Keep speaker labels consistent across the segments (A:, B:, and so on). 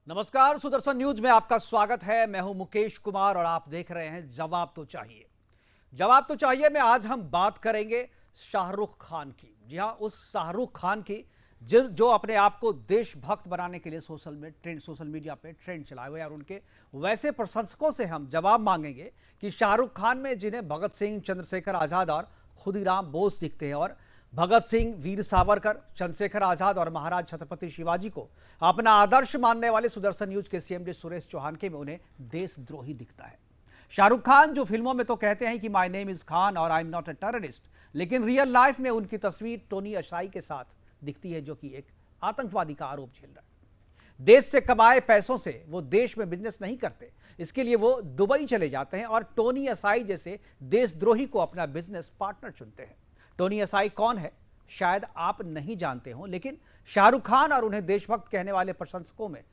A: नमस्कार, सुदर्शन न्यूज में आपका स्वागत है। मैं हूं मुकेश कुमार और आप देख रहे हैं जवाब तो चाहिए। जवाब तो चाहिए में आज हम बात करेंगे शाहरुख खान की। जी हां, उस शाहरुख खान की जो अपने आप को देशभक्त बनाने के लिए सोशल मीडिया पे ट्रेंड चलाए हुए और उनके वैसे प्रशंसकों से हम जवाब मांगेंगे कि शाहरुख खान में जिन्हें भगत सिंह, चंद्रशेखर आजाद और खुदीराम बोस दिखते हैं और भगत सिंह, वीर सावरकर, चंद्रशेखर आजाद और महाराज छत्रपति शिवाजी को अपना आदर्श मानने वाले सुदर्शन न्यूज के सीएमडी सुरेश चौहान के में उन्हें देशद्रोही दिखता है। शाहरुख खान जो फिल्मों में तो कहते हैं कि माय नेम इज खान और I am not a terrorist, लेकिन रियल लाइफ में उनकी तस्वीर टोनी अशाई के साथ दिखती है, जो कि एक आतंकवादी का आरोप झेल रहा है। देश से कमाए पैसों से वो देश में बिजनेस नहीं करते, इसके लिए वो दुबई चले जाते हैं और टोनी अशाई जैसे देशद्रोही को अपना बिजनेस पार्टनर चुनते हैं। टोनी अशाई कौन है शायद आप नहीं जानते हो, लेकिन शाहरुख खान और उन्हें देशभक्त कहने वाले प्रशंसकों में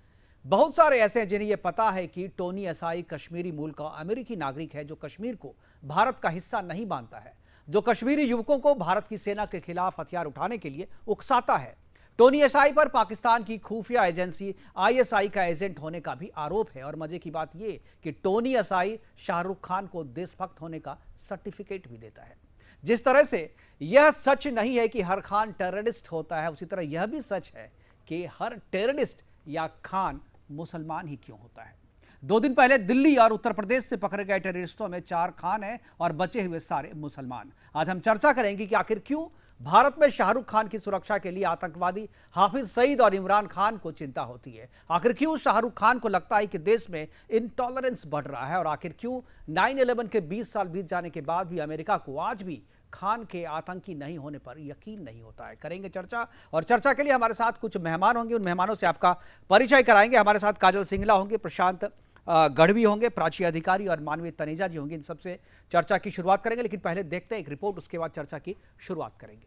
A: बहुत सारे ऐसे हैं जिन्हें यह पता है कि टोनी अशाई कश्मीरी मूल का अमेरिकी नागरिक है, जो कश्मीर को भारत का हिस्सा नहीं मानता है, जो कश्मीरी युवकों को भारत की सेना के खिलाफ हथियार उठाने के लिए उकसाता है। टोनी अशाई पर पाकिस्तान की खुफिया एजेंसी आईएसआई का एजेंट होने का भी आरोप है। और मजे की बात यह कि टोनी अशाई शाहरुख खान को देशभक्त होने का सर्टिफिकेट भी देता है। जिस तरह से यह सच नहीं है कि हर खान टेररिस्ट होता है, उसी तरह यह भी सच है कि हर टेररिस्ट या खान मुसलमान ही क्यों होता है। 2 दिन पहले दिल्ली और उत्तर प्रदेश से पकड़े गए टेररिस्टों में 4 खान हैं और बचे हुए सारे मुसलमान। आज हम चर्चा करेंगे कि आखिर क्यों भारत में शाहरुख खान की सुरक्षा के लिए आतंकवादी हाफिज सईद और इमरान खान को चिंता होती है। आखिर क्यों शाहरुख खान को लगता है कि देश में इंटॉलरेंस बढ़ रहा है और आखिर क्यों 9/11 के 20 साल बीत जाने के बाद भी अमेरिका को आज भी खान के आतंकी नहीं होने पर यकीन नहीं होता है। करेंगे चर्चा, और चर्चा के लिए हमारे साथ कुछ मेहमान होंगे। उन मेहमानों से आपका परिचय कराएंगे। हमारे साथ काजल सिंगला होंगे, प्रशांत गढ़वी होंगे, प्राची अधिकारी और मानवी तनेजा जी होंगे। इन सबसे चर्चा की शुरुआत करेंगे, लेकिन पहले देखते हैं एक रिपोर्ट, उसके बाद चर्चा की शुरुआत करेंगे।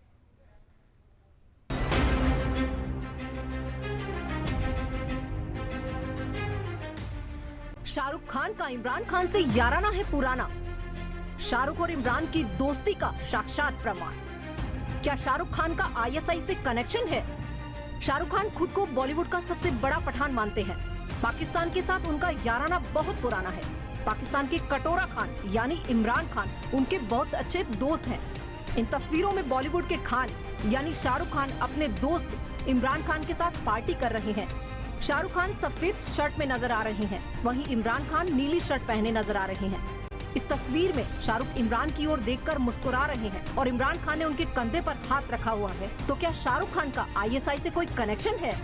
B: शाहरुख खान का इमरान खान से याराना है पुराना। शाहरुख और इमरान की दोस्ती का साक्षात प्रमाण। क्या शाहरुख खान का आईएसआई से कनेक्शन है? शाहरुख खान खुद को बॉलीवुड का सबसे बड़ा पठान मानते हैं। पाकिस्तान के साथ उनका याराना बहुत पुराना है। पाकिस्तान के कटोरा खान यानी इमरान खान उनके बहुत अच्छे दोस्त हैं। इन तस्वीरों में बॉलीवुड के खान यानी शाहरुख खान अपने दोस्त इमरान खान के साथ पार्टी कर रहे हैं। शाहरुख खान सफेद शर्ट में नजर आ रहे हैं, वहीं इमरान खान नीली शर्ट पहने नजर आ रहे हैं। इस तस्वीर में शाहरुख इमरान की ओर देखकर मुस्कुरा रहे हैं और इमरान खान ने उनके कंधे पर हाथ रखा हुआ है। तो क्या शाहरुख खान का आईएसआई से कोई कनेक्शन है?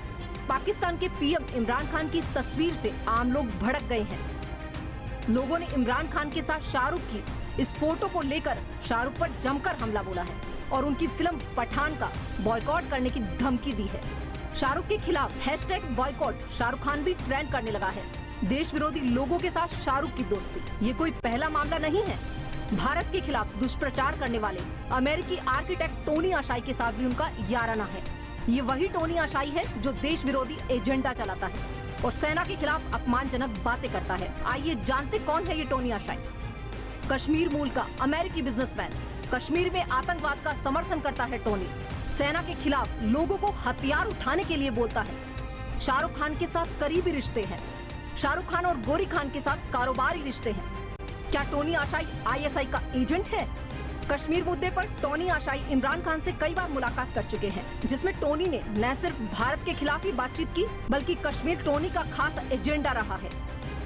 B: पाकिस्तान के पीएम इमरान खान की इस तस्वीर से आम लोग भड़क गए हैं। लोगों ने इमरान खान के साथ शाहरुख की इस फोटो को लेकर शाहरुख पर जमकर हमला बोला है और उनकी फिल्म पठान का बॉयकॉट करने की धमकी दी है। शाहरुख के खिलाफ #बॉयकॉट शाहरुख खान भी ट्रेंड करने लगा है। देश विरोधी लोगों के साथ शाहरुख की दोस्ती ये कोई पहला मामला नहीं है। भारत के खिलाफ दुष्प्रचार करने वाले अमेरिकी आर्किटेक्ट टोनी अशाई के साथ भी उनका याराना है। ये वही टोनी अशाई है जो देश विरोधी एजेंडा चलाता है और सेना के खिलाफ अपमानजनक बातें करता है। आइए जानते कौन है ये टोनी अशाई। कश्मीर मूल का अमेरिकी बिजनेसमैन, कश्मीर में आतंकवाद का समर्थन करता है टोनी। सेना के खिलाफ लोगों को हथियार उठाने के लिए बोलता है। शाहरुख खान के साथ करीबी रिश्ते हैं। शाहरुख खान और गोरी खान के साथ कारोबारी रिश्ते हैं। क्या टोनी अशाई आईएसआई का एजेंट है? कश्मीर मुद्दे पर टोनी अशाई इमरान खान से कई बार मुलाकात कर चुके हैं, जिसमें टोनी ने न सिर्फ भारत के खिलाफ ही बातचीत की, बल्कि कश्मीर टोनी का खास एजेंडा रहा है।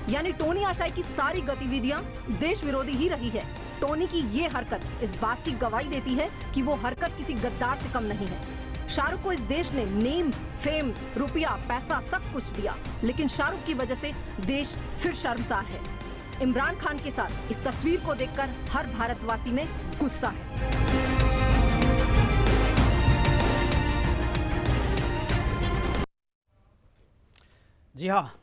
B: यानी टोनी अशाई की सारी गतिविधियां देश विरोधी ही रही है। टोनी की ये हरकत इस बात की गवाही देती है कि वो हरकत किसी गद्दार से कम नहीं है। शाहरुख को इस देश ने नेम, फेम, रुपया, पैसा सब कुछ दिया, लेकिन शाहरुख की वजह से देश फिर शर्मसार है। इमरान खान के साथ इस तस्वीर को देखकर हर भारतवासी में गुस्सा है।
A: जी हाँ,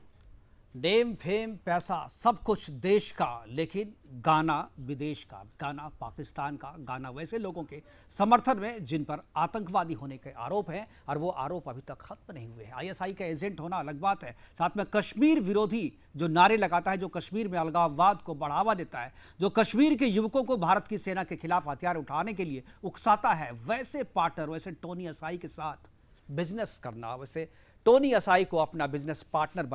A: नेम, फेम, पैसा सब कुछ देश का, लेकिन गाना विदेश का, गाना पाकिस्तान का, गाना वैसे लोगों के समर्थन में जिन पर आतंकवादी होने के आरोप हैं और वो आरोप अभी तक खत्म नहीं हुए हैं। आईएसआई का एजेंट होना अलग बात है, साथ में कश्मीर विरोधी जो नारे लगाता है, जो कश्मीर में अलगाववाद को बढ़ावा देता है, जो कश्मीर के युवकों को भारत की सेना के खिलाफ हथियार उठाने के लिए उकसाता है, वैसे पार्टनर, वैसे टोनी अशाई के साथ बिजनेस करना, वैसे टोनी असाई को अपना बिजनेस पार्टनर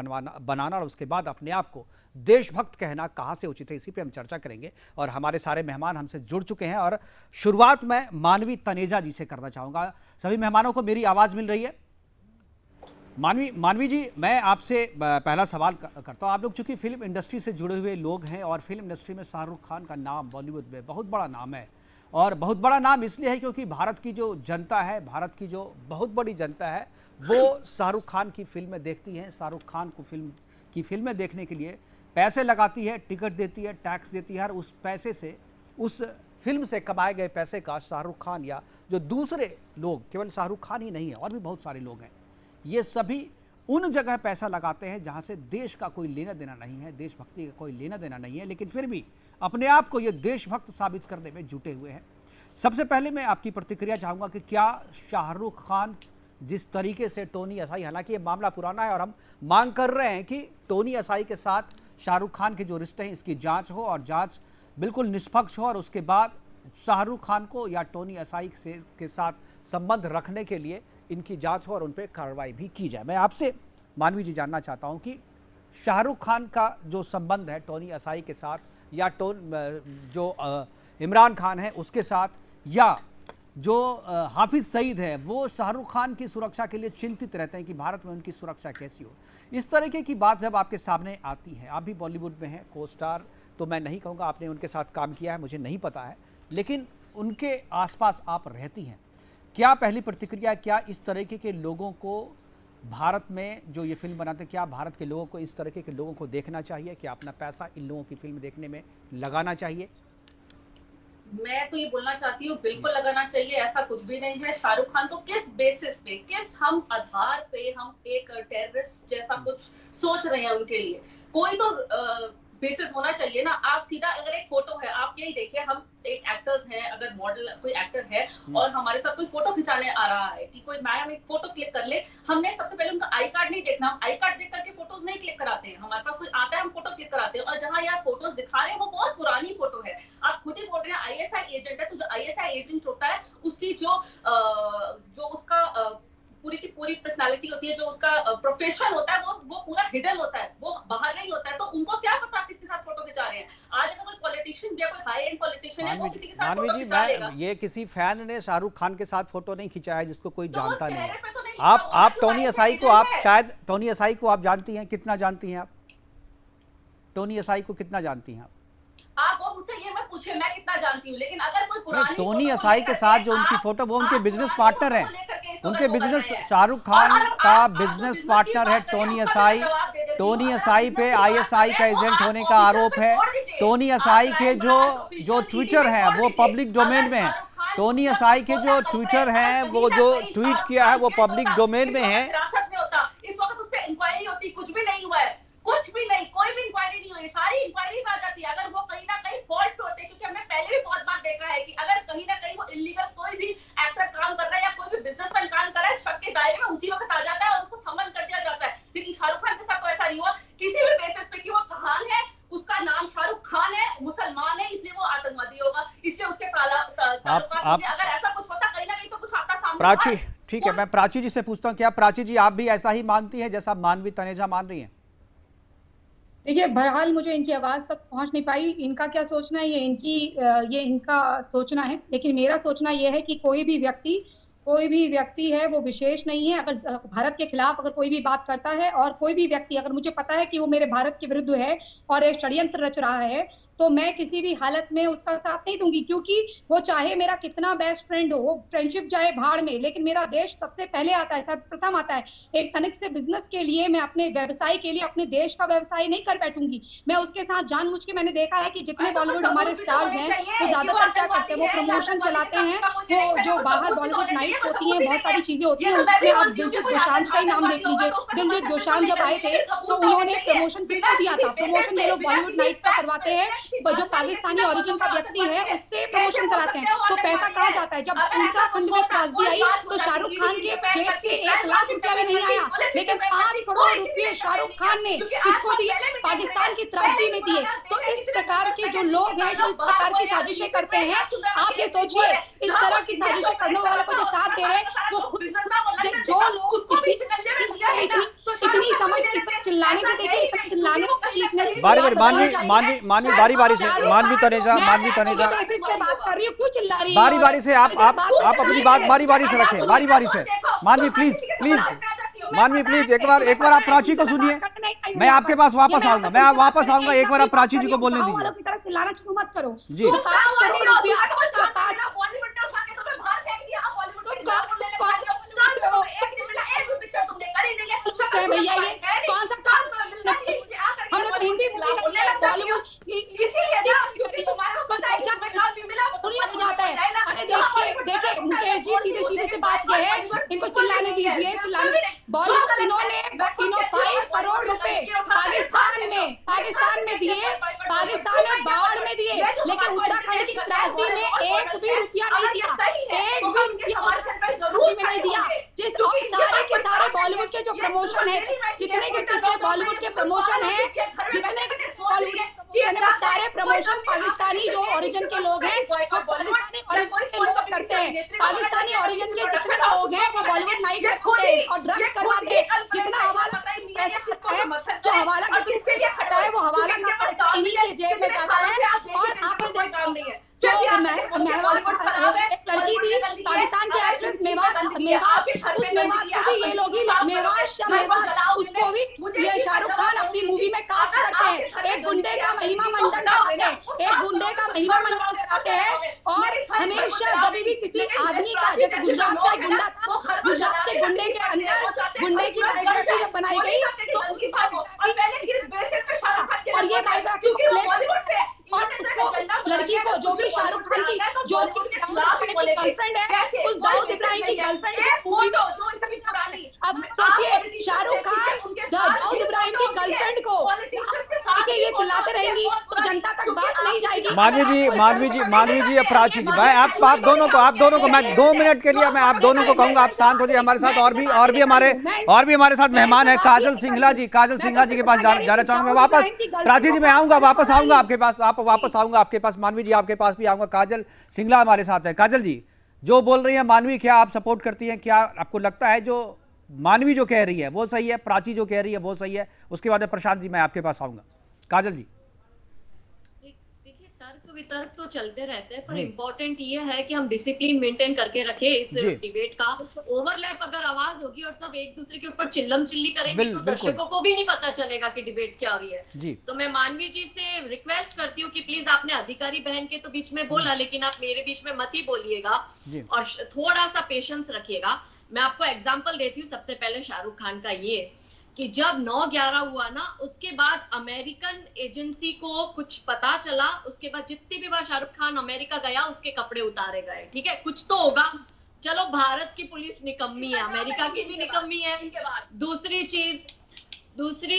A: बनाना और उसके बाद अपने आप को देशभक्त कहना कहां से उचित है, इसी पे हम चर्चा करेंगे। और हमारे सारे मेहमान हमसे जुड़ चुके हैं और शुरुआत मैं मानवी तनेजा जी से करना चाहूंगा। सभी मेहमानों को मेरी आवाज मिल रही है? मानवी जी, मैं आपसे पहला सवाल करता हूं। आप लोग चूंकि फिल्म इंडस्ट्री से जुड़े हुए लोग हैं और फिल्म इंडस्ट्री में शाहरुख खान का नाम बॉलीवुड में बहुत बड़ा नाम है, और बहुत बड़ा नाम इसलिए है क्योंकि भारत की जो जनता है, भारत की जो बहुत बड़ी जनता है, वो शाहरुख खान की फिल्में देखती हैं। शाहरुख खान को फिल्में देखने के लिए पैसे लगाती है, टिकट देती है, टैक्स देती है, और उस पैसे से, उस फिल्म से कमाए गए पैसे का शाहरुख खान या जो दूसरे लोग, केवल शाहरुख खान ही नहीं है और भी बहुत सारे लोग हैं, ये सभी उन जगह पैसा लगाते हैं जहां से देश का कोई लेना देना नहीं है, देशभक्ति का कोई लेना देना नहीं है, लेकिन फिर भी अपने आप को ये देशभक्त साबित करने में जुटे हुए हैं। सबसे पहले मैं आपकी प्रतिक्रिया चाहूंगा कि क्या शाहरुख खान जिस तरीके से टोनी असाई, हालांकि ये मामला पुराना है और हम मांग कर रहे हैं कि टोनी असाई के साथ शाहरुख खान के जो रिश्ते हैं इसकी जांच हो और जांच बिल्कुल निष्पक्ष हो, और उसके बाद शाहरुख खान को या टोनी असाई के साथ संबंध रखने के लिए इनकी जांच हो और उन पर कार्रवाई भी की जाए। मैं आपसे मानवी जी जानना चाहता हूं कि शाहरुख खान का जो संबंध है टोनी असाई के साथ या जो इमरान खान है उसके साथ, या जो हाफिज सईद है, वो शाहरुख खान की सुरक्षा के लिए चिंतित रहते हैं कि भारत में उनकी सुरक्षा कैसी हो। इस तरीके की बात जब आपके सामने आती है, आप भी बॉलीवुड में हैं, को स्टार तो मैं नहीं कहूँगा, आपने उनके साथ काम किया है मुझे नहीं पता है, लेकिन उनके आसपास आप रहती हैं, क्या पहली प्रतिक्रिया, क्या इस तरीके के लोगों को भारत में जो ये फिल्म बनाते हैं, क्या भारत के लोगों को इस तरीके के लोगों को देखना चाहिए, क्या अपना पैसा इन लोगों की फिल्म देखने में लगाना चाहिए?
C: मैं तो ये बोलना चाहती हूँ, बिल्कुल लगाना चाहिए, ऐसा कुछ भी नहीं है। शाहरुख खान को किस बेसिस पे, किस हम आधार पे हम एक टेररिस्ट जैसा कुछ सोच रहे हैं उनके लिए? कोई तो बेसिस होना चाहिए ना। आप सीधा अगर एक फोटो है, आप यही देखिए, हम एक एक्टर्स हैं, अगर मॉडल कोई एक्टर है और हमारे साथ कोई फोटो खिंचाने आ रहा है कि कोई मैडम एक फोटो क्लिक कर ले, हमने सबसे पहले उनका आई कार्ड नहीं देखना, हम आई कार्ड देख करके फोटोज नहीं क्लिक कराते हैं। हमारे पास कोई आता है हम फोटो क्लिक कराते हैं, और जहां यार फोटोज दिखा रहे हैं वो बहुत पुरानी फोटो है। आप खुद ही बोल रहे हैं आईएसआई एजेंट है, तो जो आईएसआई एजेंट होता है उसकी जो उसका पूरी की पूरी पर्सनालिटी होती है, जो उसका प्रोफेशन होता है, वो पूरा हिडन होता है, वो बाहर नहीं होता है। तो उनको क्या पता किसके साथ फोटो खिंचा रहे हैं? आज अगर कोई पॉलिटिशियन या कोई हाई एंड पॉलिटिशियन है, वो किसी के साथ फोटो खिंचा लेगा।
A: ये किसी फैन ने शाहरुख खान के साथ फोटो नहीं खिंचाया है जिसको कोई जानता नहीं है।
C: तो
A: आप टोनी असाई को, आप शायद टोनी असाई को आप जानती हैं, कितना जानती हैं आप टोनी असाई को, कितना जानती हैं
C: आप? वो मुझसे ये मत पूछे मैं कितना जानती हूँ, लेकिन अगर कोई पुरानी
A: टोनी असाई के साथ जो उनकी फोटो, वो उनके बिजनेस पार्टनर हैं, उनके बिजनेस, शाहरुख खान का बिजनेस पार्टनर है टोनी असाई। टोनी असाई पे आईएसआई का एजेंट होने का आरोप है। टोनी असाई के जो ट्विटर है वो पब्लिक डोमेन में है। टोनी असाई के जो ट्विटर है, वो जो ट्वीट किया है वो पब्लिक डोमेन में है।
C: इस वक्त उस पर इंक्वायरी होती, कुछ भी नहीं हुआ है, कुछ भी नहीं, कोई भी इंक्वायरी नहीं हुई, सारी इंक्वायरी आ जाती है। अगर वो कहीं ना कहीं फॉल्ट होते, क्योंकि हमने पहले भी बहुत बार देखा है कि अगर कहीं ना कहीं वो इलीगल कोई भी एक्टर काम कर रहा है या कोई भी बिजनेसमैन काम कर रहा है, शक के दायरे में उसी वक्त आ जाता है और उसको समन कर दिया जाता है। लेकिन शाहरुख खान के साथ तो ऐसा नहीं हुआ, किसी भी बेसिस पे कि वो कहान है, उसका नाम शाहरुख खान है, मुसलमान है, इसलिए वो आतंकवादी होगा, इसलिए उसके अगर ऐसा कुछ होता कहीं ना कहीं तो कुछ आता सामने।
A: प्राची, ठीक है, मैं प्राची जी से पूछता हूँ, क्या प्राची जी आप भी ऐसा ही मानती हैं जैसा मानवी तनेजा मान रही हैं?
D: देखिए, बहरहाल मुझे इनकी आवाज तक पहुंच नहीं पाई। इनका क्या सोचना है ये इनका सोचना है, लेकिन मेरा सोचना ये है कि कोई भी व्यक्ति है वो विशेष नहीं है। अगर भारत के खिलाफ अगर कोई भी बात करता है, और कोई भी व्यक्ति अगर मुझे पता है कि वो मेरे भारत के विरुद्ध है और एक षड्यंत्र रच रहा है, तो मैं किसी भी हालत में उसका साथ नहीं दूंगी, क्योंकि वो चाहे मेरा कितना बेस्ट फ्रेंड हो, वो फ्रेंडशिप जाए भाड़ में, लेकिन मेरा देश सबसे पहले आता है, सर्वप्रथम आता है। एक तनिक से बिजनेस के लिए मैं अपने व्यवसाय के लिए अपने देश का व्यवसाय नहीं कर बैठूंगी। मैं उसके साथ जानबूझ के, मैंने देखा है कि जितने बॉलीवुड हमारे स्टार्स हैं वो ज्यादातर क्या करते हैं, वो प्रमोशन चलाते हैं, वो जो बाहर बॉलीवुड नाइट्स होती है, बहुत सारी चीजें होती है, उसमें आप दिलजीत दोसांझ का ही नाम देख लीजिए। दिलजीत दोसांझ जब आए थे तो उन्होंने प्रमोशन किसको दिया था? प्रमोशन ये लोग बॉलीवुड नाइट्स का करवाते हैं जो पाकिस्तानी ओरिजिन का व्यक्ति है उससे प्रमोशन कराते हैं, तो पैसा कहाँ जाता है? जब उत्तराखंड में त्रासदी आई तो शाहरुख खान के जेब से 1 लाख रुपया भी नहीं आया, लेकिन 5 करोड़ रुपए शाहरुख खान ने इसको दिए, पाकिस्तान की त्रासदी में दिए। तो इस प्रकार के जो लोग हैं, जो इस प्रकार की साजिशें करते हैं, आप ये सोचिए इस तरह की साजिशें करने वालों को जो साथ दे रहे हैं वो खुद जो लोग इतनी समझ, इतना चिल्लाने से, देखिए इतना चिल्लाने चीखने
A: बारी बारी से मानवी तनेजा
D: बात कर रही हूँ, क्यों चिल्ला रही है?
A: बारी से आप अपनी बात बारी से रखें, बारी से। मानवी प्लीज मानवी प्लीज एक बार आप प्राची को सुनिए, मैं आपके पास वापस आऊंगा, एक बार आप प्राची जी को बोलने दीजिए।
D: चिल्लाना शुरू मत करो
A: जी।
D: 5 करोड़ रुपया भैया, ये कौन सा काम कर रहे हैं? हमने तो हिंदी बॉलीवुड थोड़ी हो जाता है। अरे देखिए मुकेश जी, सीधे से बात ये है, इनको चिल्लाने दीजिए, बॉलीवुड इन्होंने 5 करोड़ रुपए पाकिस्तान में दिए, पाकिस्तान में बाढ़ में दिए, लेकिन उत्तराखंड की त्रासदी में 1 भी रुपया नहीं दिया, 1 भी रुपया में नहीं दिया। जिस सारे के सारे बॉलीवुड के जो प्रमोशन है, जितने के बॉलीवुड के प्रमोशन है, वो सारे प्रमोशन पाकिस्तानी जो ओरिजिन के लोग हैं वो पाकिस्तानी ओरिजिन के लोग करते हैं। पाकिस्तानी ओरिजिन के जितने लोग हैं वो बॉलीवुड नाइट करते हैं और ड्रग्स करवाते हैं। जितना हवाला पैसा आता है, जो हवाला आता है, वो हवाला का पैसा इन्हीं के जेब में जाता है। और आपने देखा जो एक लड़की थी पाकिस्तान की एक्ट्रेस मेवात, उस मेवात को भी ये लोग ही मेवात उसको भी ये शाहरुख खान अपनी मूवी में कास्ट करते हैं। एक गुंडे का महिमा मंडन कराते हैं और हमेशा जब भी किसी आदमी का, जैसे गुजरात का गुंडा था, गुजरात के गुंडे के अंदर गुंडे की बायोग्राफी जब बनाई गई तो उस और ये बायोग्राफी और उसको लड़की को जो भी शाहरुख खान की जो गर्लफ्रेंड है, उस दाऊद इब्राहिम की गर्लफ्रेंड है। अब सोचिए शाहरुख खान दाऊद इब्राहिम की गर्लफ्रेंड को ये चिल्लाते रहेंगी तो जनता तक बात नहीं जाएगी।
A: मानवी जी प्राची जी, मैं आप दोनों को मैं 2 मिनट के लिए मैं आप दोनों को कहूंगा आप शांत हो जाइए। हमारे साथ और भी हमारे साथ मेहमान है काजल सिंघला जी के पास जाना चाहूंगा वापस। प्राची जी मैं वापस आऊंगा आपके पास, मानवी जी आपके पास भी आऊंगा। काजल सिंघला हमारे साथ है। काजल जी जो बोल रही है मानवी, क्या आप सपोर्ट करती हैं? क्या आपको लगता है जो मानवी जो कह रही है वो सही है, प्राची जो कह रही है वो सही है? उसके बाद प्रशांत जी मैं आपके पास आऊंगा। काजल जी
E: देखिए, तर्क वितर्क तो चलते रहते हैं, पर इम्पोर्टेंट ये है कि हम डिसिप्लिन मेंटेन करके रखें इस डिबेट का। ओवरलैप अगर आवाज होगी और सब एक दूसरे के ऊपर चिल्लम चिल्ली करेंगे तो दर्शकों को भी नहीं पता चलेगा कि डिबेट क्या हो रही है। तो मैं मानवी जी से रिक्वेस्ट करती हूँ कि प्लीज, आपने अधिकारी बहन के तो बीच में बोला, लेकिन आप मेरे बीच में मत ही बोलिएगा और थोड़ा सा पेशेंस रखिएगा। मैं आपको एग्जाम्पल देती हूँ। सबसे पहले शाहरुख खान का ये कि जब 9/11 हुआ ना, उसके बाद अमेरिकन एजेंसी को कुछ पता चला, उसके बाद जितनी भी बार शाहरुख खान अमेरिका गया उसके कपड़े उतारे गए। ठीक है, कुछ तो होगा। चलो, भारत की पुलिस निकम्मी है, अमेरिका की भी निकम्मी है। दूसरी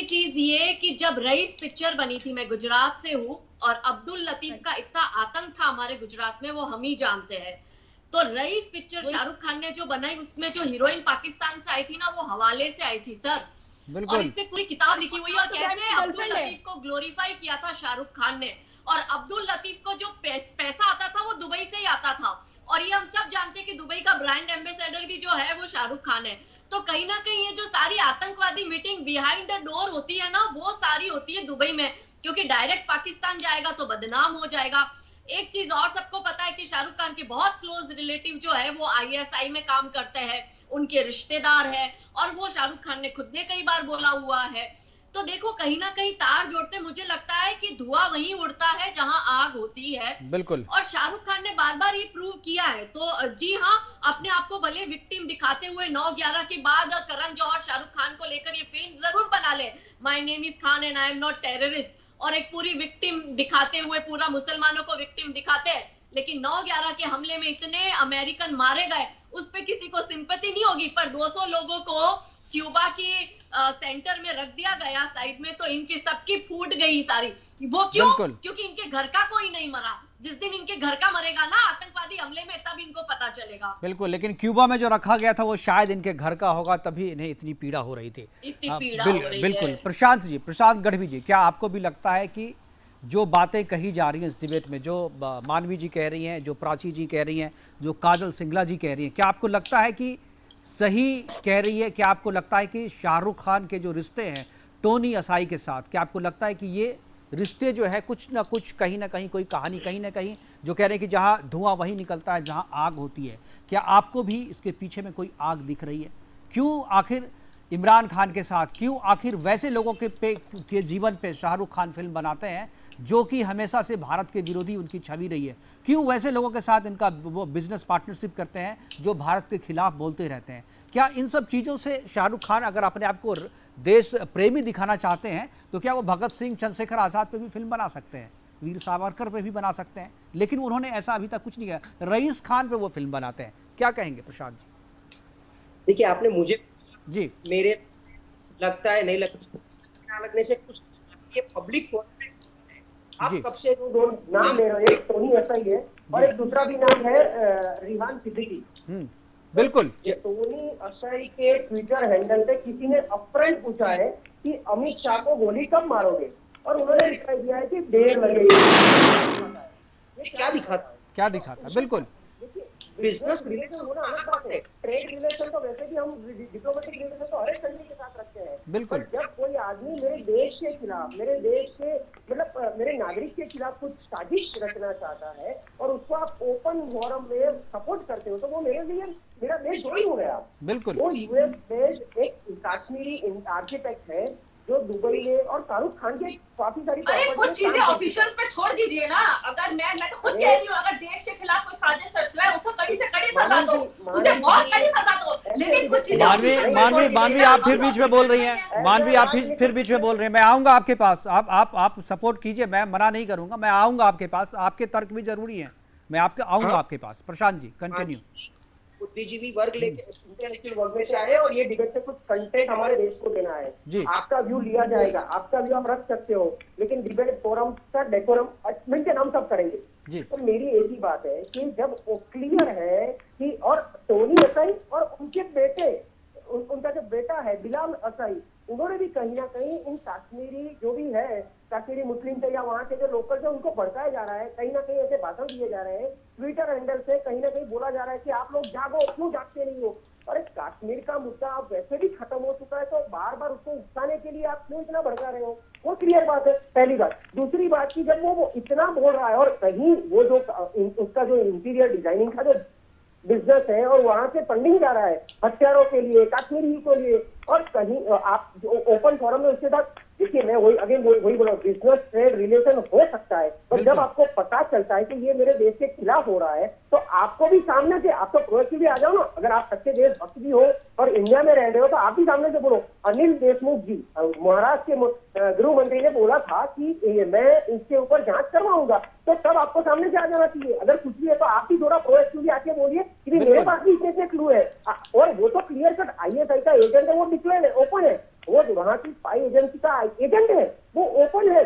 E: चीज ये कि जब रईस पिक्चर बनी थी, मैं गुजरात से हूँ और अब्दुल लतीफ का इतना आतंक था हमारे गुजरात में, वो हम ही जानते हैं। तो रईस पिक्चर शाहरुख खान ने जो बनाई, उसमें जो हीरोइन पाकिस्तान से आई थी ना, वो हवाले से आई थी सर। और इस पे पूरी किताब लिखी हुई है और कैसे अब्दुल लतीफ को ग्लोरीफाई किया था शाहरुख खान ने। और अब्दुल लतीफ को जो पैसा आता था वो दुबई से ही आता था, और ये हम सब जानते हैं कि दुबई का ब्रांड एम्बेसडर भी जो है वो शाहरुख खान है। तो कहीं ना कहीं ये जो सारी आतंकवादी मीटिंग बिहाइंड द डोर होती है ना, वो सारी होती है दुबई में, क्योंकि डायरेक्ट पाकिस्तान जाएगा तो बदनाम हो जाएगा। एक चीज और सबको पता है कि शाहरुख खान के बहुत क्लोज रिलेटिव जो है वो ISI में काम करते हैं, उनके रिश्तेदार है, और वो शाहरुख खान ने खुद ने कई बार बोला हुआ है। तो देखो, कहीं ना कहीं तार जोड़ते मुझे लगता है कि धुआं वहीं उड़ता है जहां आग होती है।
A: बिल्कुल।
E: और शाहरुख खान ने बार बार ये प्रूव किया है। तो जी हाँ, अपने आप को भले विक्टिम दिखाते हुए 9/11 के बाद करण जौहर शाहरुख खान को लेकर ये फिल्म जरूर बना ले, my name is Khan and I am not terrorist, और एक पूरी विक्टिम दिखाते हुए पूरा मुसलमानों को विक्टिम दिखाते हैं। लेकिन 9/11 के हमले में इतने अमेरिकन मारे गए, उस पे किसी को सिंपैथी नहीं होगी, पर 200 लोगों को क्यूबा की सेंटर में रख दिया गया साइड में, तो इनकी सबकी फूट गई सारी। वो क्यों?
A: बिल्कुल।
E: क्योंकि इनके घर का कोई नहीं मरा। जिस दिन इनके घर का मरेगा ना आतंकवादी हमले में, तब इनको पता चलेगा।
A: बिल्कुल, लेकिन क्यूबा में जो रखा गया था वो शायद इनके घर का होगा, तभी इन्हें इतनी पीड़ा हो रही थी।
E: इतनी पीड़ा हो रही
A: बिल्कुल।
E: है।
A: प्रशांत जी, प्रशांत गढ़वी जी, क्या आपको भी लगता है कि जो बातें कही जा रही हैं इस डिबेट में, जो मानवी जी कह रही हैं, जो प्राची जी कह रही हैं, जो काजल सिंगला जी कह रही हैं, क्या आपको लगता है कि सही कह रही है? क्या आपको लगता है कि शाहरुख खान के जो रिश्ते हैं टोनी असाई के साथ, क्या आपको लगता है कि ये रिश्ते जो है कुछ ना कुछ, कहीं ना कहीं कोई कहानी, कहीं ना कहीं जो कह रहे हैं कि जहाँ धुआं वहीं निकलता है जहाँ आग होती है, क्या आपको भी इसके पीछे में कोई आग दिख रही है? क्यों आखिर इमरान खान के साथ, क्यों आखिर वैसे लोगों के जीवन पे शाहरुख खान फिल्म बनाते हैं जो कि हमेशा से भारत के विरोधी उनकी छवि रही है? क्यों वैसे लोगों के साथ इनका वो बिजनेस पार्टनरशिप करते हैं जो भारत के खिलाफ बोलते रहते हैं? क्या इन सब चीज़ों से शाहरुख खान अगर अपने आप को देश प्रेमी दिखाना चाहते हैं तो क्या वो भगत सिंह, चंद्रशेखर आज़ाद पे भी फिल्म बना सकते हैं, वीर सावरकर पे भी बना सकते हैं? लेकिन उन्होंने ऐसा अभी तक कुछ नहीं किया। रईस खान पे वो फिल्म बनाते हैं। क्या कहेंगे प्रशांत जी?
F: देखिए, आपने मुझे
A: जी,
F: मेरे लगता है नहीं लगने से कुछ, ये पब्लिक आप
A: जी।
F: कब से दो नाम ले रहे हो, एक टोनी असाई है और एक दूसरा भी नाम है रिहान सिद्दीकी।
A: बिल्कुल।
F: टोनी असाई के ट्विटर हैंडल पे किसी ने अपफ्रंट पूछा है कि अमित शाह को गोली कब मारोगे, और उन्होंने रिप्लाई दिया है कि देर लगेगी। ये क्या दिखाता है?
A: क्या दिखाता? बिल्कुल।
F: बिजनेस रिलेशन होना अलग बात है, ट्रेड रिलेशन तो वैसे भी हम डिप्लोमेटिक रिलेशन तो हर एक कंट्री के साथ रखते हैं।
A: बिल्कुल।
F: पर जब कोई आदमी मेरे देश के खिलाफ, मेरे देश के मतलब मेरे नागरिक के खिलाफ कुछ साजिश रचना चाहता है और उसको आप ओपन फोरम में सपोर्ट करते हो, तो वो मेरे लिए मेरा देश थोड़ी हो गया।
A: बिल्कुल।
F: वो यूएस बेस्ड एक कश्मीरी आर्किटेक्ट है जो दुबई में, और शाहरुख खान के काफी सारी
C: अरे कुछ चीजें ऑफिशियल्स पे छोड़ दीजिए ना। अगर मैं तो खुद कह रही हूँ, अगर देश के खिलाफ कोई साजिश रच रहा है उसको कड़ी से कड़ी सजा दो, उसे बहुत कड़ी सजा दो। लेकिन कुछ चीजें
A: मानवी आप फिर बीच में बोल रही हैं। मानवी आप फिर बीच में बोल रहे हैं। मैं आऊंगा आपके पास, आप सपोर्ट कीजिए, मैं मना नहीं करूंगा, मैं आऊंगा आपके पास। आपके तर्क भी जरूरी है, मैं आऊंगा आपके पास। प्रशांत जी कंटिन्यू।
F: बुद्धिजीवी वर्ग लेके इंटेलेक्चुअल वर्ग में से आए और ये डिबेट से कुछ कंटेंट हमारे देश को देना है
A: जी।
F: आपका व्यू लिया जाएगा, आपका व्यू आप रख सकते हो, लेकिन डिबेट फोरम का डेकोरम मिलकर हम सब करेंगे
A: जी।
F: तो मेरी एक ही बात है कि जब वो क्लियर है कि, और टोनी असाई और उनके बेटे, उनका जो बेटा है बिलाल असाई, उन्होंने भी कहीं ना कहीं इन कश्मीरी जो भी है, कश्मीरी मुस्लिम थे या वहाँ के जो लोकल थे, उनको भड़काया जा रहा है, कहीं ना कहीं ऐसे भाषण दिए जा रहे हैं, ट्विटर हैंडल से कहीं ना कहीं बोला जा रहा है कि आप लोग जागो, क्यों जागते नहीं हो? अरे कश्मीर का मुद्दा अब वैसे भी खत्म हो चुका है, तो बार बार उसको उकसाने के लिए आप क्यों इतना भड़का रहे हो? वो क्लियर बात है, पहली बात। दूसरी बात की जब वो इतना बोल रहा है और कहीं वो जो उसका जो इंटीरियर डिजाइनिंग का जो बिजनेस है और वहां से फंडिंग जा रहा है हथियारों के लिए, कश्मीरी को लिए, और कहीं आप ओपन फोरम में उसके साथ, देखिए मैं वही बोला, बिजनेस ट्रेड रिलेशन हो सकता है, पर जब आपको पता चलता है कि ये मेरे देश के खिलाफ हो रहा है तो आपको भी सामने से, आप तो प्रोएक्टिव भी आ जाओ ना। अगर आप सच्चे देशभक्त भी हो और इंडिया में रह रहे हो तो आप भी सामने से बोलो। अनिल देशमुख जी महाराष्ट्र के गृह मंत्री ने बोला था कि मैं इसके ऊपर जांच करवाऊंगा, तो तब आपको सामने से आ जाना चाहिए। अगर कुछ भी है तो आप भी थोड़ा प्रोएक्टिव भी आके बोलिए कि मेरे पास भी इतने क्लू है, और वो तो क्लियर कट आईएसआई का एजेंट है, वो डिक्लेयर है, ओपन है, वो वहां की स्पाई एजेंसी का एजेंट है, वो ओपन है,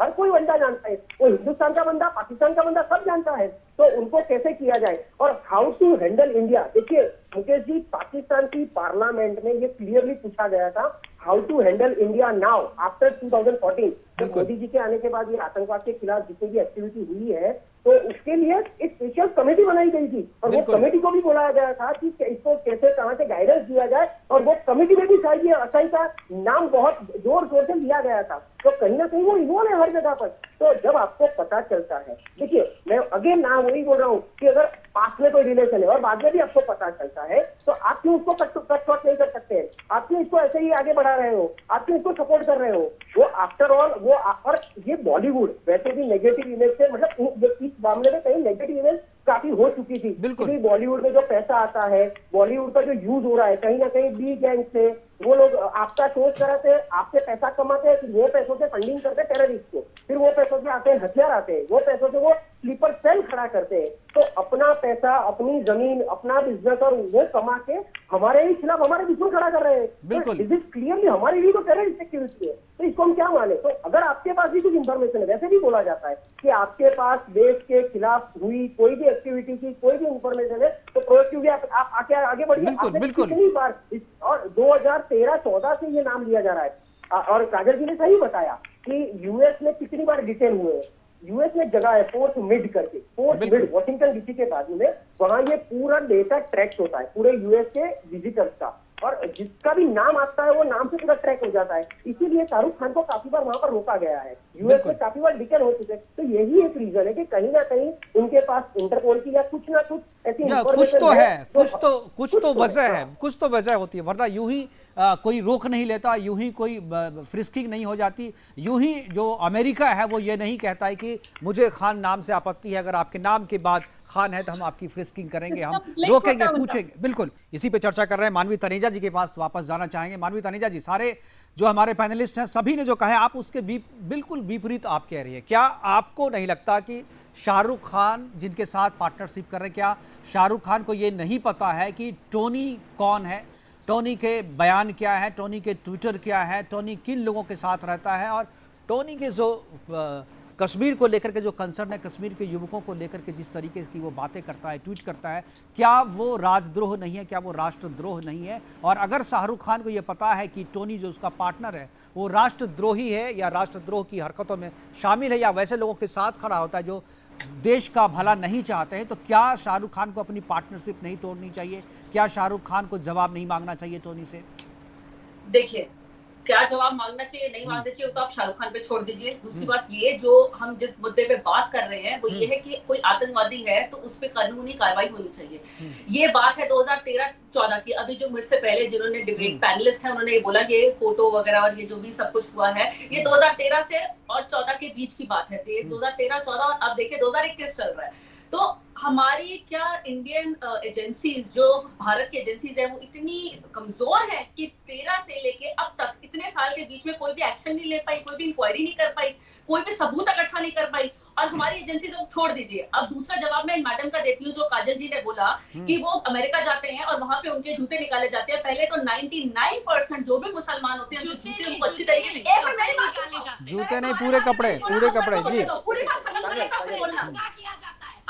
F: हर कोई बंदा जानता है, वो हिंदुस्तान का बंदा, पाकिस्तान का बंदा सब जानता है। तो उनको कैसे किया जाए और हाउ टू हैंडल इंडिया? देखिए मुकेश जी, पाकिस्तान की पार्लियामेंट में ये क्लियरली पूछा गया था, how to handle India now after 2014, जब मोदी जी के आने के बाद ये आतंकवाद के खिलाफ जितनी भी एक्टिविटी हुई है, तो उसके लिए एक स्पेशल कमेटी बनाई गई थी और वो कमेटी को भी बुलाया गया था कि इसको कैसे कहां से गाइडेंस दिया जाए, और वो कमेटी में भी शायद असाई का नाम बहुत जोर शोर से लिया गया था। तो कहीं ना कहीं वो इन्वॉल्व है हर जगह पर। तो जब आपको पता चलता है, देखिए मैं अगेन ना वही बोल रहा हूँ कि अगर पास में कोई रिलेशन है और बाद में भी आपको पता चलता है, तो आप क्यों उसको कट शॉट नहीं कर सकते हैं? आप क्यों इसको ऐसे ही आगे बढ़ा रहे हो? आप क्यों इसको सपोर्ट कर रहे हो? वो आफ्टर ऑल वो, और ये बॉलीवुड वैसे भी नेगेटिव इमेज से, मतलब इस मामले में कहीं नेगेटिव इमेज काफी हो चुकी थी।
A: बिल्कुल।
F: क्योंकि बॉलीवुड में जो पैसा आता है, बॉलीवुड का जो यूज हो रहा है, कहीं ना कहीं बी गैंग से वो लोग आपका सोच तरह से आपसे पैसा कमाते हैं, फिर वो पैसों से फंडिंग करते हैं टेररिस्ट को, फिर वो पैसों से आते हैं हथियार आते हैं, वो पैसों से वो स्लीपर सेल खड़ा करते हैं। तो अपना पैसा, अपनी जमीन, अपना बिजनेस और वो कमा के हमारे ही खिलाफ हमारे दुश्मन खड़ा कर रहे हैं।
A: बिल्कुल।
F: दिस इज क्लियरली हमारे लिए तो टेररिस्ट एक्टिविटी है। तो इसको हम क्या माने? तो अगर आपके पास भी कुछ इंफॉर्मेशन है, वैसे भी बोला जाता है कि आपके पास देश के खिलाफ हुई कोई भी एक्टिविटी की कोई भी इंफॉर्मेशन है तो प्रोएक्टिवली आप आके आगे बढ़िए।
A: बिल्कुल,
F: आपने
A: बिल्कुल।
F: कितनी बार और 2013-14 से ये नाम लिया जा रहा है। और काजल जी ने सही बताया कि यूएस में कितनी बार डिटेन हुए हैं। यूएस में जगह है फोर्ट मिड करके, फोर्ट मिड वॉशिंगटन डीसी के बाजू में, वहां ये पूरा डेटा ट्रैक होता है पूरे यूएस के विजिटर्स का, और जिसका भी नाम आता है वो नाम से पूरा ट्रैक हो जाता है। इसीलिए शाहरुख खान को काफी बार वहां पर रोका गया है। यूएस में काफी बार डिटेन हो चुके हैं। तो यही एक रीजन है कि कहीं ना कहीं उनके पास इंटरपोल की या कुछ ना कुछ ऐसी
A: कुछ
F: इंफॉर्मेशन
A: तो है, कुछ तो
F: है।
A: वजह है, कुछ तो वजह होती है, वरना यूं ही कोई रोक नहीं लेता, यूं ही कोई फ्रिस्किंग नहीं हो जाती, यूं ही जो अमेरिका है वो ये नहीं कहता है कि मुझे खान नाम से आपत्ति है, अगर आपके नाम के बाद खान है तो हम आपकी फ्रिस्किंग करेंगे, हम रोकेंगे, पूछेंगे। बिल्कुल, इसी पे चर्चा कर रहे हैं। मानवी तनेजा जी के पास वापस जाना चाहेंगे। मानवी तनेजा जी, सारे जो हमारे पैनलिस्ट हैं सभी ने जो कहा है आप उसके बिल्कुल विपरीत आप कह रही है। क्या आपको नहीं लगता कि शाहरुख खान जिनके साथ पार्टनरशिप कर रहे हैं, क्या शाहरुख खान को ये नहीं पता है कि टोनी कौन है, टोनी के बयान क्या है, टोनी के ट्विटर क्या है, टोनी किन लोगों के साथ रहता है, और टोनी के जो कश्मीर को लेकर के जो कंसर्न है, कश्मीर के युवकों को लेकर के जिस तरीके की वो बातें करता है, ट्वीट करता है, क्या वो राजद्रोह नहीं है, क्या वो राष्ट्रद्रोह नहीं है? और अगर शाहरुख खान को ये पता है कि टोनी जो उसका पार्टनर है वो राष्ट्रद्रोही है या राष्ट्रद्रोह की हरकतों में शामिल है या वैसे लोगों के साथ खड़ा होता है जो देश का भला नहीं चाहते हैं, तो क्या शाहरुख खान को अपनी पार्टनरशिप नहीं तोड़नी चाहिए? क्या शाहरुख खान को जवाब नहीं मांगना चाहिए टोनी से?
C: देखिए, क्या जवाब मांगना चाहिए नहीं मांगना चाहिए वो तो आप शाहरुख खान पे छोड़ दीजिए। दूसरी बात ये, जो हम जिस मुद्दे पे बात कर रहे हैं वो ये है कि कोई आतंकवादी है तो उस पे कानूनी कार्रवाई होनी चाहिए। ये बात है 2013-14 की। अभी जो मुझसे पहले जिन्होंने डिबेट पैनलिस्ट है उन्होंने ये बोला ये फोटो वगैरह और ये जो भी सब कुछ हुआ है ये 2013 से और 14 के बीच की बात है। 2013-14 और अब देखिए 2021 चल रहा है। तो हमारी क्या इंडियन एजेंसीज, जो भारत की एजेंसीज है, वो इतनी कमजोर है कि 13 से लेके अब तक इतने साल के बीच में कोई भी एक्शन नहीं ले पाई, कोई भी इंक्वायरी नहीं कर पाई, कोई भी सबूत इकट्ठा नहीं कर पाई। और हमारी एजेंसीज को छोड़ दीजिए। अब दूसरा जवाब मैं मैडम का देती हूँ, जो काजल जी ने बोला कि वो अमेरिका जाते हैं और वहां पे उनके जूते निकाले जाते हैं। पहले तो 99% जो भी मुसलमान होते हैं जूते उनको अच्छी तरीके से
A: जूते नहीं, पूरे कपड़े जी,
C: पूरी बात खत्म करने का फिर बोलना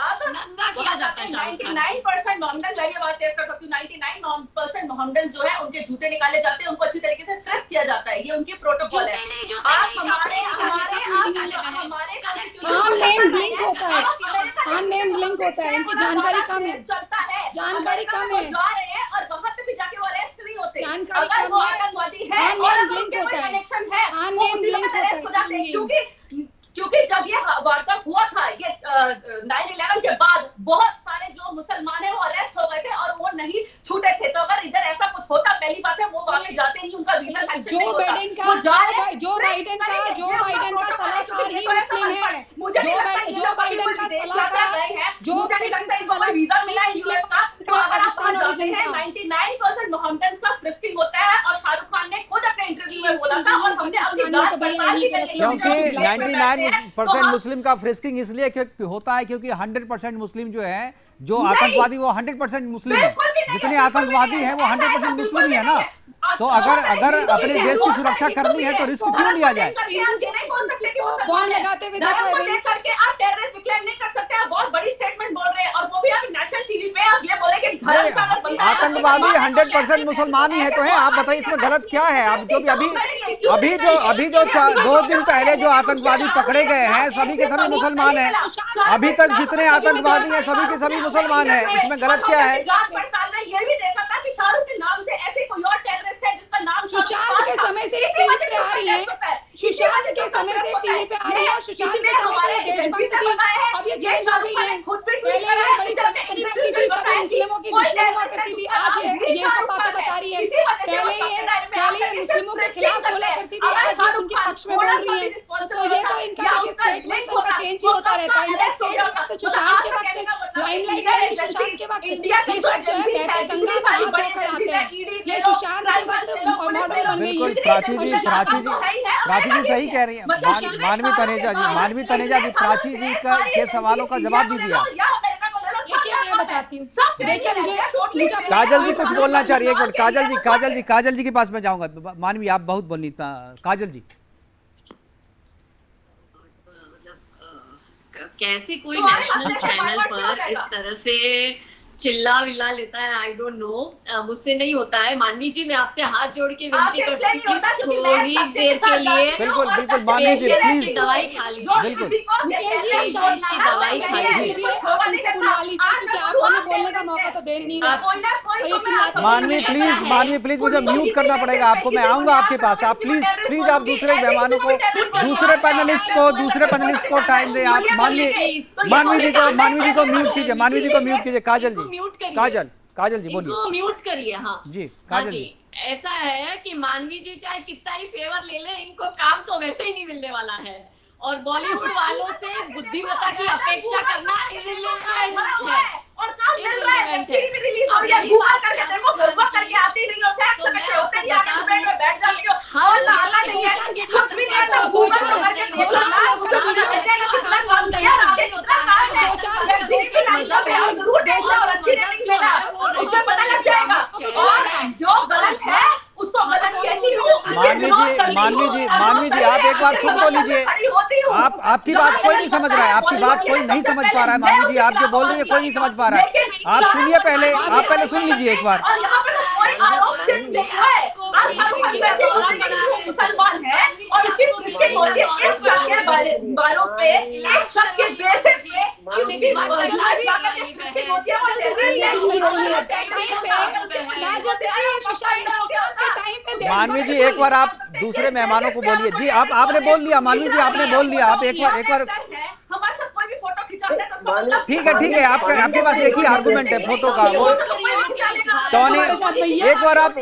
C: अब
E: नंगा किया जाता है।
C: 99% मोहम्मदन, मैं भी आवाज तेज कर सकती हूँ, 99% मोहम्मदन जो है उनके जूते निकाले जाते हैं, उनको अच्छी तरीके से फ्रेश किया जाता है, ये उनकी प्रोटोकॉल है। आप हमारे
D: नेम लिंक होता है, नेम लिंक होता है, इनकी जानकारी कम है,
C: चलता है,
D: जानकारी कम है,
C: जा रहे हैं और वहाँ पे भी जाके वो अरेस्ट नहीं होते।
D: जानकारी
C: अगर
D: कम
C: वो
D: है,
C: आतंकवादी है और अगर उनके कोई कनेक्शन है वो उसी वक्त अरेस्ट हो जाते हैं। क्योंकि जब ये वारदात हुआ था, ये 9/11 के बाद बहुत सारे जो मुसलमान है वो अरेस्ट हो गए थे और वो नहीं छूटे थे। तो अगर इधर ऐसा कुछ होता, पहली बात है वो वहां पे जाते नहीं, उनका वीजा सैंक्शन नहीं होता।
D: जो बाइडेन का सलाहकार ही मुस्लिम है, जो बाइडेन का सलाहकार है, मुझे नहीं लगता इनको कोई वीजा मिला है यूएस का। तो अगर आप वहां जाते हैं 99% मोहम्मदन्स का फ्रिस्किंग होता है और शाहरुख खान ने खुद अपने इंटरव्यू में बोला था और हमने अपनी जांच पड़ताल भी करी।
A: क्योंकि 99% मुस्लिम का फ्रिस्किंग इसलिए होता है क्योंकि 100% मुस्लिम जो है, जो आतंकवादी वो 100% मुस्लिम है। जितने आतंकवादी हैं वो 100% मुस्लिम ही है ना। तो अगर अपने देश की सुरक्षा करनी है तो रिस्क क्यों लिया जाए?
D: बॉम्ब लगाते हुए
C: करके आप टेररिस्ट डिक्लेयर नहीं कर सकते। आप बहुत बड़ी स्टेटमेंट बोल रहे हैं और वो भी आप नेशनल टीवी पे आप ये बोले कि
A: आतंकवादी 100% मुसलमान ही है तो है। आप बताइए इसमें गलत क्या है? आप जो भी अभी जो 2 दिन पहले जो आतंकवादी पकड़े गए हैं सभी के सभी मुसलमान हैं। अभी तक जितने आतंकवादी हैं सभी के सभी मुसलमान हैं, इसमें गलत क्या है?
C: जांच पड़ताल में ये भी देखा था कि शाहरुख के नाम से ऐसे कोई और टेररिस्ट है जिसका नाम
D: सुशांत के समय से टीवी पे आ रही है, सुशांत के समय से टीवी पे आ रही है और सुशांत के समय से देशभक्त थी, अब ये चेंज हो गई है। पहले ये बड़ी तरीके थी, पता मुस्लिमों की दुश्मन हुआ करती थी, आज ये सब बातें बता रही है। पहले ये मुस्लिमों के खिलाफ बोला करती थी, आज उनके पक्ष में बोल रही है। तो ये तो इनका स्टेटमेंट तो चेंज ही होता रहता है। इनका स्टेटमेंट तो सुशांत के वक्त लाइमलाइट में ये सुशांत के वक्त ये सब जो है बहते गंगा में हाथ धोकर आते हैं। ये सुशांत के वक्त मॉडल बन गई
A: बिल्कुल
D: है।
A: प्राची जी सही कह रही है। मानवी तनेजा जी प्राची जी का के सवालों का जवाब दीजिए आप।
D: देखिए मैं बताती हूँ, देखिए मुझे
A: काजल जी कुछ बोलना चाह रही है, एक मिनट काजल जी के पास मैं जाऊंगा। मानवी आप बहुत बोलनी, काजल जी
E: कैसे कोई नेशनल चैनल पर इस तरह से चिल्ला विल्ला लेता है, आई डोंट नो, मुझसे नहीं होता है। मानवी जी मैं आपसे हाथ जोड़ के विनती करती हूँ थोड़ी देर के लिए
A: बिल्कुल मानवी जी प्लीज
E: दवाई खा लीजिए,
A: बिल्कुल
E: दवाई खा लीजिए।
D: आप हमें बोलने का मौका तो दे नहीं रहे।
A: मानवी प्लीज मुझे म्यूट करना पड़ेगा आपको। मैं आऊंगा आपके पास, आप प्लीज आप दूसरे मेहमानों को, दूसरे पैनलिस्ट को टाइम दें। आप मानवी जी को म्यूट कीजिए। काजल जी बोलिए।
E: म्यूट करिए। हाँ
A: जी काजल जी
E: ऐसा है कि मानवी जी चाहे कितना ही फेवर ले ले, इनको काम तो वैसे ही नहीं मिलने वाला है। और बॉलीवुड वालों से बुद्धिमत्ता की अपेक्षा करना इर्रिलेवेंट है।
C: और काम मिल रहा है, सीरीज में रिलीज हो रही है, गूगल करके देखो, गूगल करके आती नहीं हो, फैक्ट से बैठे होते नहीं, आके बेड में बैठ जाती हो और लाला नहीं है, कुछ भी नहीं आता, गूगल करके देखो ना, उसे वीडियो भेजने का कितना काम किया, आगे कितना काम है, वेब सीरीज भी लाइव है, जरूर देखना और अच्छी रेटिंग लेना, उसमें पता लग जाएगा। और जो गलत है उसको गलत कहती हूँ।
A: मानवी जी आप एक बार सुन तो लीजिए। आपकी बात कोई नहीं समझ रहा है, आपकी बात कोई नहीं समझ पा रहा है। मानवी जी आप जो बोल रही है कोई नहीं समझ पा रहा है। आप सुनिए पहले, आप पहले सुन लीजिए एक बार।
C: मुसलमान है और इसकी पुष्टि होती है इस शक के बालों पे, इस शक के बेसिस पे
A: मानवी जी एक बार आप दूसरे मेहमानों को बोलिए। जी आपने बोल दिया मानवी जी, आपने बोल दिया। आप एक बार
C: हमारे साथ कोई भी फोटो खिंचाता है तो उसका मतलब
A: ठीक है आपके पास एक ही आर्गुमेंट है फोटो का। वो एक बार आप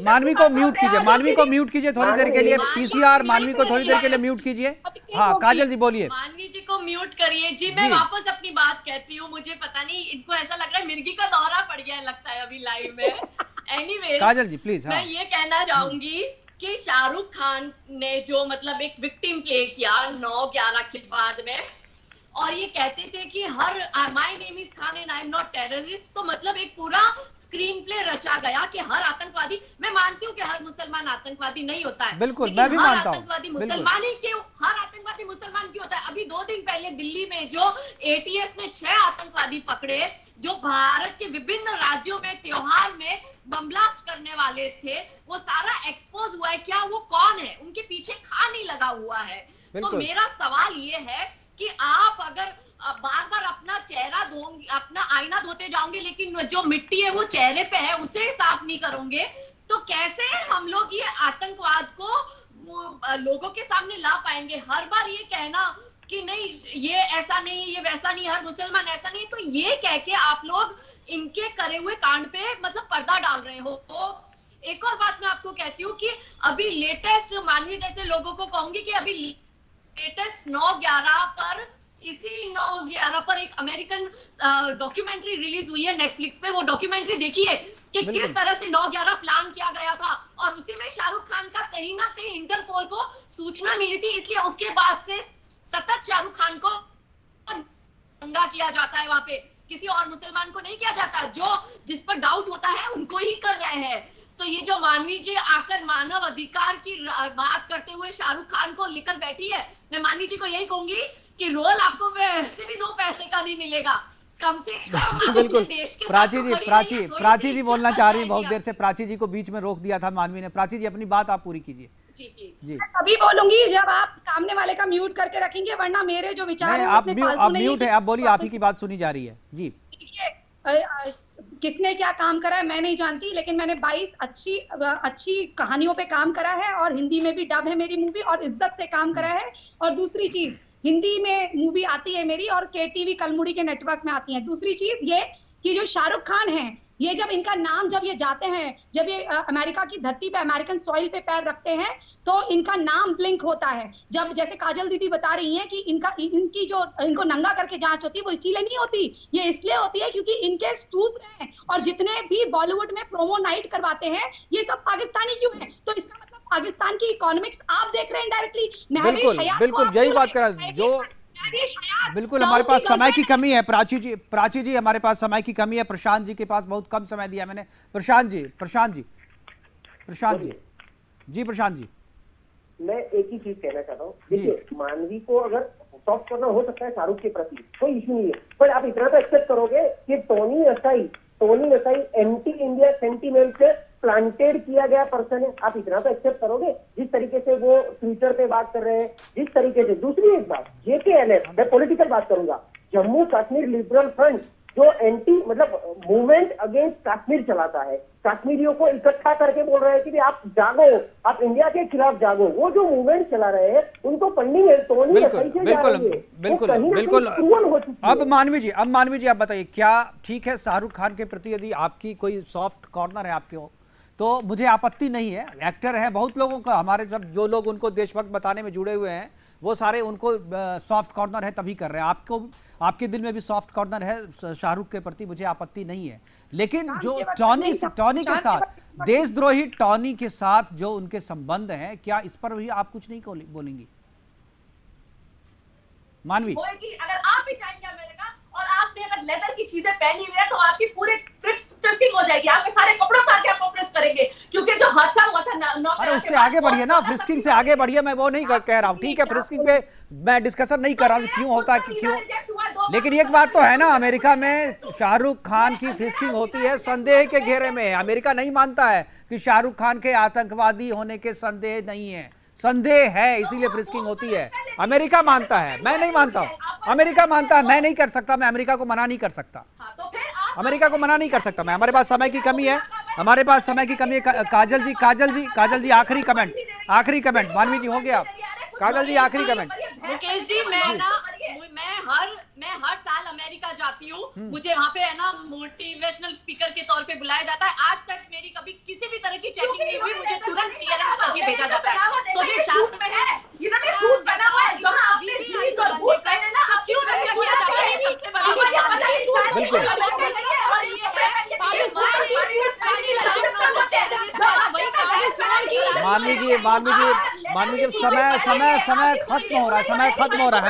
A: मानवी को म्यूट कीजिए थोड़ी देर के लिए। पीसीआर मानवी को थोड़ी देर के लिए म्यूट कीजिए। हाँ काजल जी बोलिए।
E: मानवी जी को म्यूट करिए। जी मैं वापस अपनी बात कहती हूँ। मुझे पता नहीं इनको ऐसा लग रहा है मिर्गी का दौरा पड़ गया है लगता है अभी लाइव में। Anyway
A: Kajal ji please.
E: मैं ये कहना चाहूंगी कि शाहरुख खान ने जो मतलब एक विक्टिम प्ले किया 9/11 के बाद में, और ये कहते थे कि my name is Khan and I am not terrorist, तो मतलब एक पूरा स्क्रीन प्ले रचा गया कि हर आतंकवादी, मैं मानती हूँ कि हर मुसलमान आतंकवादी नहीं होता है,
A: बिल्कुल मैं भी मानता हूँ,
E: आतंकवादी मुसलमान ही क्यों, हर आतंकवादी मुसलमान क्यों होता है। अभी 2 दिन पहले दिल्ली में जो एटीएस ने 6 आतंकवादी पकड़े जो भारत के विभिन्न राज्यों में त्योहार में बम ब्लास्ट करने वाले थे, वो सारा एक्सपोज हुआ है। क्या वो कौन है, उनके पीछे खान ही लगा हुआ है। तो मेरा सवाल ये है कि आप अगर बार बार अपना चेहरा धोंगे, अपना आईना धोते जाओगे, लेकिन जो मिट्टी है वो चेहरे पे है उसे साफ नहीं करोगे, तो कैसे हम लोग ये आतंकवाद को लोगों के सामने ला पाएंगे। हर बार ये कहना कि नहीं ये ऐसा नहीं, ये वैसा नहीं, हर मुसलमान ऐसा नहीं, तो ये कह के आप लोग इनके करे हुए कांड पे मतलब पर्दा डाल रहे हो। तो एक और बात मैं आपको कहती हूँ कि अभी लेटेस्ट, मानवी जैसे लोगों को कहूंगी कि अभी लेटेस्ट 9/11 पर, इसी 9/11 पर एक अमेरिकन डॉक्यूमेंट्री रिलीज हुई है नेटफ्लिक्स पे। वो डॉक्यूमेंट्री देखिए कि किस तरह से 9/11 प्लान किया गया था, और उसी में शाहरुख खान का कहीं ना कहीं इंटरपोल को सूचना मिली थी, इसलिए उसके बाद से सतत शाहरुख खान को दंगा किया जाता है वहां पे, किसी और मुसलमान को नहीं किया जाता। जो जिस पर डाउट होता है उनको ही कर रहे हैं। तो ये जो मानवी जी आकर मानव अधिकार की बात करते हुए शाहरुख खान को लेकर बैठी है, मैं मानवी जी को यही कहूंगी कि रोल आपको वैसे भी 2 पैसे का नहीं मिलेगा, कम से कम
A: बिल्कुल। प्राची जी बोलना चाह रही है बहुत देर से। प्राची जी को बीच में रोक दिया था मानवी ने। प्राची जी अपनी बात आप पूरी कीजिए।
E: जी
D: तभी बोलूंगी जब आप सामने वाले का म्यूट करके रखेंगे, वरना मेरे जो विचार हैं
A: आप म्यूट है, आप बोलिए, आप ही की बात सुनी जा रही है। जी
D: किसने क्या काम करा है मैं नहीं जानती, लेकिन मैंने 22 अच्छी कहानियों पे काम करा है, और हिंदी में भी डब है मेरी मूवी, और इज्जत से काम करा है। और दूसरी चीज, हिंदी में मूवी आती है मेरी और केटीवी कलमुड़ी के नेटवर्क में आती है। दूसरी चीज ये कि जो शाहरुख खान है ये जब इनका नाम जब ये जाते हैं, जब ये अमेरिका की धरती पे, अमेरिकन सॉइल पे पैर रखते हैं, तो इनका नाम ब्लिंक होता है। जब जैसे काजल दीदी बता रही हैं कि इनकी जो इनको नंगा करके जांच होती है वो इसीलिए नहीं होती, ये इसलिए होती है क्योंकि इनके सूत्र हैं और जितने भी बॉलीवुड में प्रोमो नाइट करवाते हैं ये सब पाकिस्तानी क्यों है? तो इसका मतलब पाकिस्तान की इकोनॉमिक्स आप देख रहे हैं डायरेक्टली।
A: बिल्कुल यही बात कर रहा जो बिल्कुल हमारे पास समय की कमी है। प्राची जी हमारे पास समय की कमी है। प्रशांत जी के पास बहुत कम समय दिया मैंने। प्रशांत जी प्रशांत जी
F: मैं एक ही चीज कहना चाहता हूँ, देखिए मानवी को अगर सॉफ्ट करना हो सकता है शाहरुख के प्रति, कोई इशू नहीं है, पर आप इतना तो एक्सेप्ट करोगे कि Tony acai anti India sentiment से प्लांटेड किया गया पर्सन है। आप इतना तो एक्सेप्ट करोगे जिस तरीके से वो ट्विटर पे बात कर रहे हैं, जिस तरीके से। दूसरी एक बात, JKLF, मैं पॉलिटिकल बात करूंगा, जम्मू कश्मीर लिबरल फ्रंट, जो एंटी मतलब मूवमेंट अगेंस्ट कश्मीर चलाता है, कश्मीरियों को इकट्ठा करके बोल रहे हैं कि आप जागो, आप इंडिया के खिलाफ जागो, वो जो मूवमेंट चला रहे हैं उनको फंडिंग है टोनी असाई से जा रही है।
A: बिल्कुल। अब मानवी जी आप बताइए, क्या ठीक है शाहरुख खान के प्रति यदि आपकी कोई सॉफ्ट कॉर्नर है आपके तो मुझे आपत्ति नहीं है। एक्टर है, बहुत लोगों का, हमारे सब जो लोग उनको देशभक्त बताने में जुड़े हुए हैं वो सारे उनको सॉफ्ट कॉर्नर है तभी कर रहे हैं। आपके दिल में भी सॉफ्ट कॉर्नर है शाहरुख के प्रति, मुझे आपत्ति नहीं है। लेकिन जो टॉनी के साथ, देशद्रोही टॉनी के साथ जो उनके संबंध हैं, क्या इस पर भी आप कुछ नहीं बोलेंगी मानवी?
C: अगर आप भी जाएंगे अमेरिका और आपने अगर लेदर की चीजें पहनी हुई है तो आपकी पूरी फ्रिस्किंग हो जाएगी, आपके सारे कपड़ों उतार के आपको फ्रिस्क करेंगे, क्योंकि जो हादसा हुआ था
A: अरे उससे आगे बढ़िए ना, फ्रिस्किंग से आगे बढ़िए, मैं वो नहीं कह रहा हूँ। ठीक है, फ्रिस्किंग पे मैं डिस्कशन नहीं कर रहा हूँ क्यों होता है कि क्यों, लेकिन एक बात तो है ना, अमेरिका में शाहरुख खान की फ्रिस्किंग होती है संदेह के घेरे में। अमेरिका नहीं मानता है कि शाहरुख खान के आतंकवादी होने के संदेह नहीं है, संदेह है, इसीलिए फ्रिस्किंग होती है। अमेरिका मानता है, मैं नहीं मानता हूं। अमेरिका मानता है, मैं नहीं कर सकता, मैं अमेरिका को मना नहीं कर सकता, अमेरिका को मना नहीं कर सकता मैं। हमारे पास समय की कमी है, हमारे पास समय की कमी है। काजल जी आखिरी कमेंट। मानवी जी हो गया, काजल जी आखिरी कमेंट।
E: मुकेश जी, मैं हर साल अमेरिका जाती हूँ, मुझे वहाँ पे है ना मोटिवेशनल स्पीकर के तौर पे बुलाया जाता है। आज तक मेरी कभी किसी भी तरह की चेकिंग नहीं हुई, मुझे तुरंत क्लियरेंस करके भेजा जाता है। तो फिर शाम में है इन्होंने सूट पहना हुआ है, जहां आपने जीन्स और बूट पहने ना, अब क्यों नहीं किया जाता है? सबसे बड़ी बात
A: मानवी जी समय खत्म हो रहा है।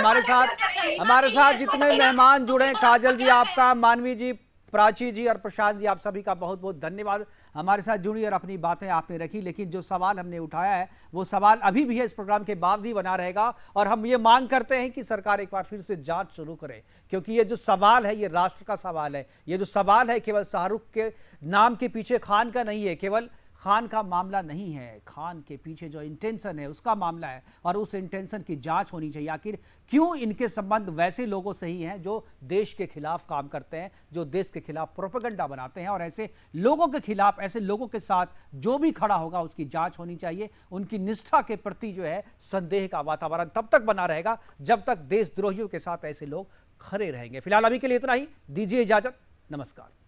A: हमारे साथ जितने मेहमान जुड़े, काजल जी आपका, मानवी जी, प्राची जी और प्रशांत जी, आप सभी का बहुत बहुत धन्यवाद। हमारे साथ जुड़ी और अपनी बातें आपने रखी, लेकिन जो सवाल हमने उठाया है वो सवाल अभी भी है, इस प्रोग्राम के बाद भी बना रहेगा। और हम ये मांग करते हैं कि सरकार एक बार फिर से जांच शुरू करे, क्योंकि ये जो सवाल है ये राष्ट्र का सवाल है। ये जो सवाल है केवल शाहरुख के नाम के पीछे खान का नहीं है, केवल खान का मामला नहीं है, खान के पीछे जो इंटेंशन है उसका मामला है, और उस इंटेंशन की जांच होनी चाहिए। आखिर क्यों इनके संबंध वैसे लोगों से ही हैं जो देश के खिलाफ काम करते हैं, जो देश के खिलाफ प्रोपेगेंडा बनाते हैं, और ऐसे लोगों के खिलाफ, ऐसे लोगों के साथ जो भी खड़ा होगा उसकी जांच होनी चाहिए। उनकी निष्ठा के प्रति जो है संदेह का वातावरण तब तक बना रहेगा जब तक देशद्रोहियों के साथ ऐसे लोग खड़े रहेंगे। फिलहाल अभी के लिए इतना ही, दीजिए इजाजत, नमस्कार।